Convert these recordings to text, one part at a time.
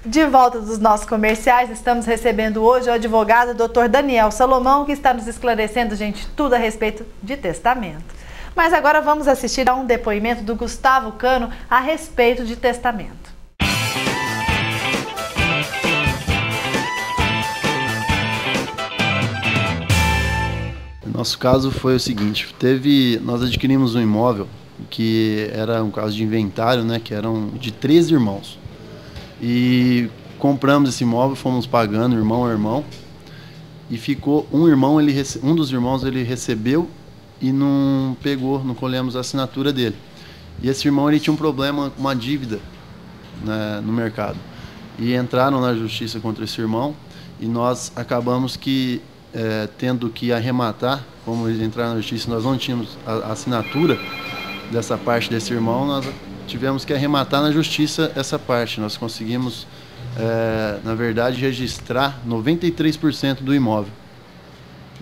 De volta dos nossos comerciais, estamos recebendo hoje o advogado Dr. Daniel Salomão, que está nos esclarecendo, gente, tudo a respeito de testamento. Mas agora vamos assistir a um depoimento do Gustavo Cano a respeito de testamento. Nosso caso foi o seguinte, nós adquirimos um imóvel que era um caso de inventário, né, que eram de 3 irmãos. E compramos esse imóvel, fomos pagando irmão a irmão, e ficou um dos irmãos ele recebeu e não colhemos a assinatura dele. E esse irmão ele tinha um problema, uma dívida, né, no mercado. E entraram na justiça contra esse irmão e nós acabamos tendo que arrematar. Como eles entraram na justiça, nós não tínhamos a assinatura dessa parte desse irmão, nós tivemos que arrematar na justiça essa parte. Nós conseguimos, na verdade, registrar 93% do imóvel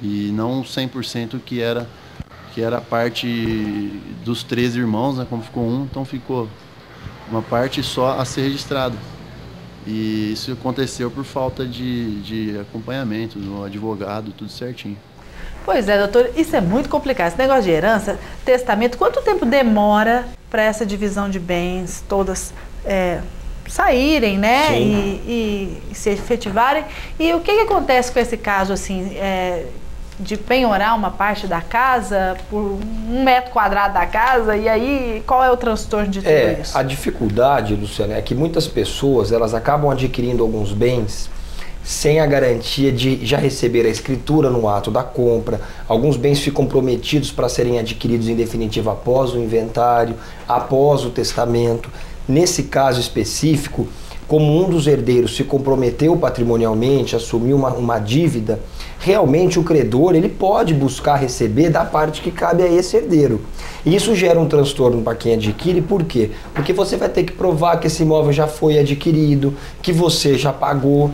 e não 100% que era a parte dos 13 irmãos, né? Como ficou um, então ficou uma parte só a ser registrada. E isso aconteceu por falta de acompanhamento do advogado, tudo certinho. Pois é, doutor, isso é muito complicado. Esse negócio de herança, testamento, quanto tempo demora para essa divisão de bens todas saírem, né? E se efetivarem? E o que acontece com esse caso, assim, de penhorar uma parte da casa por 1 metro quadrado da casa? E aí, qual é o transtorno de tudo isso? A dificuldade, Luciana, é que muitas pessoas, elas acabam adquirindo alguns bens sem a garantia de já receber a escritura no ato da compra. Alguns bens ficam prometidos para serem adquiridos em definitiva após o inventário, após o testamento. Nesse caso específico, como um dos herdeiros se comprometeu patrimonialmente, assumiu uma dívida, realmente o credor ele pode buscar receber da parte que cabe a esse herdeiro. E isso gera um transtorno para quem adquire, por quê? Porque você vai ter que provar que esse imóvel já foi adquirido, que você já pagou.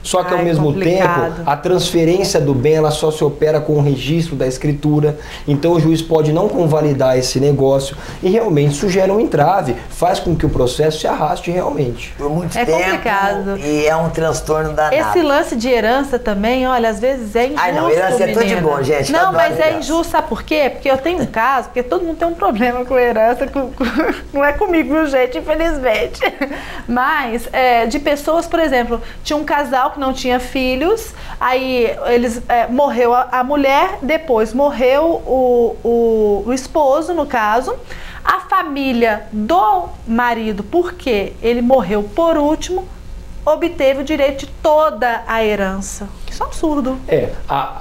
Só que ao mesmo tempo, a transferência do bem ela só se opera com o registro da escritura. Então o juiz pode não convalidar esse negócio e realmente isso gera um entrave, faz com que o processo se arraste realmente. Por muito tempo. Complicado. E é um transtorno danado. Esse lance de herança também, olha, às vezes é injusto. Ai não, herança é tudo de bom, gente. Não, mas é injusto, sabe por quê? Porque eu tenho um caso, porque todo mundo tem um problema com herança, não é comigo, viu, gente, infelizmente. Mas de pessoas, por exemplo, tinha um casal que não tinha filhos, aí morreu a mulher, depois morreu o esposo, no caso. A família do marido, porque ele morreu por último, obteve o direito de toda a herança. Isso é um absurdo.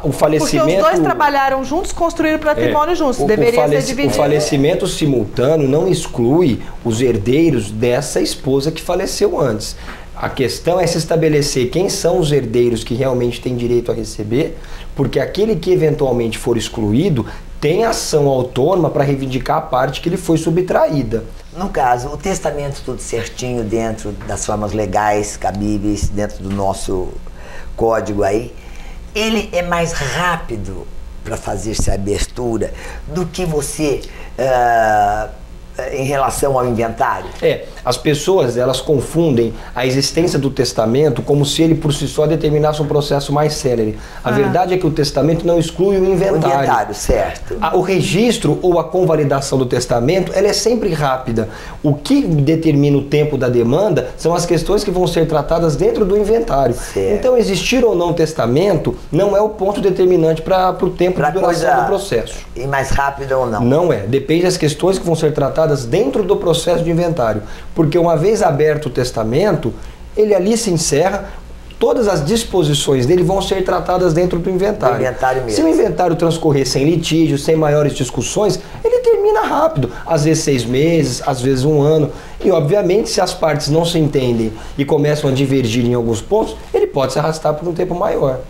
O falecimento... Porque os dois trabalharam juntos, construíram patrimônio juntos. Deveria ser dividido. O falecimento simultâneo não exclui os herdeiros dessa esposa que faleceu antes. A questão é se estabelecer quem são os herdeiros que realmente têm direito a receber, porque aquele que eventualmente for excluído tem ação autônoma para reivindicar a parte que lhe foi subtraída. No caso, o testamento tudo certinho dentro das formas legais, cabíveis, dentro do nosso código aí, ele é mais rápido para fazer-se a abertura do que você... em relação ao inventário? As pessoas elas confundem a existência do testamento como se ele por si só determinasse um processo mais célere. A verdade é que o testamento não exclui o inventário. O inventário, certo. O registro ou a convalidação do testamento ela é sempre rápida. O que determina o tempo da demanda são as questões que vão ser tratadas dentro do inventário. Certo. Então existir ou não testamento não é o ponto determinante para o tempo de duração do processo. E mais rápido ou não? Não é. Depende das questões que vão ser tratadas dentro do processo de inventário, porque uma vez aberto o testamento, ele ali se encerra, todas as disposições dele vão ser tratadas dentro do inventário. Mesmo. Se o inventário transcorrer sem litígio, sem maiores discussões, ele termina rápido, às vezes 6 meses, às vezes 1 ano, e obviamente se as partes não se entendem e começam a divergir em alguns pontos, ele pode se arrastar por um tempo maior.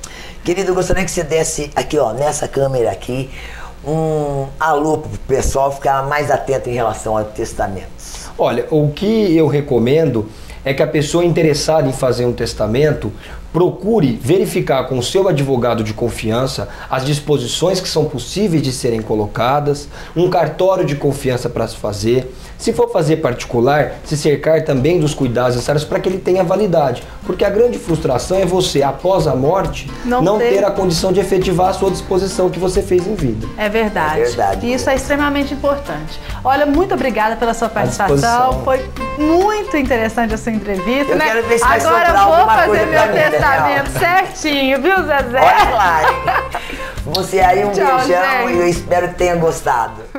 Querido, eu gostaria que você desse aqui, ó, nessa câmera aqui, um alô para o pessoal ficar mais atento em relação ao testamento. Olha, o que eu recomendo é que a pessoa interessada em fazer um testamento procure verificar com o seu advogado de confiança as disposições que são possíveis de serem colocadas, um cartório de confiança para se fazer. Se for fazer particular, se cercar também dos cuidados necessários para que ele tenha validade. Porque a grande frustração é você, após a morte, não ter a condição de efetivar a sua disposição que você fez em vida. É verdade. É verdade. E isso é extremamente importante. Olha, muito obrigada pela sua participação. Foi muito interessante a sua entrevista. Eu quero ver se vai Agora sobrar vou alguma fazer coisa meu pra mim, testamento certinho, viu, Zezé? Olha lá. Você aí, um Tchau, beijão gente. e eu espero que tenha gostado.